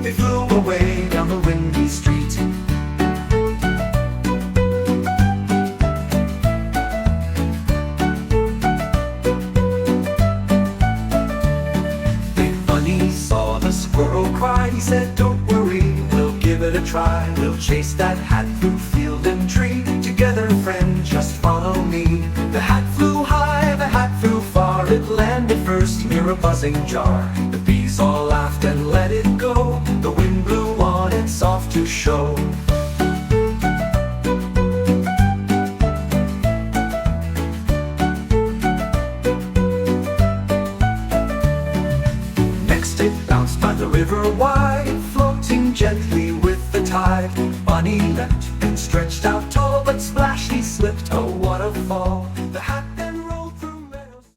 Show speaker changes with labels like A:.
A: They flew away down the windy street. Big Bunny saw the squirrel cry. He said, "Don't worry, we'll give it a try. We'll chase that hat through field and tree. Together, friend, just follow me." The hat flew high, the hat flew far. It landed first near a buzzing jar. The bees all laughed and let it go. The wind blew on, it's off to show. Next it bounced by the river wide.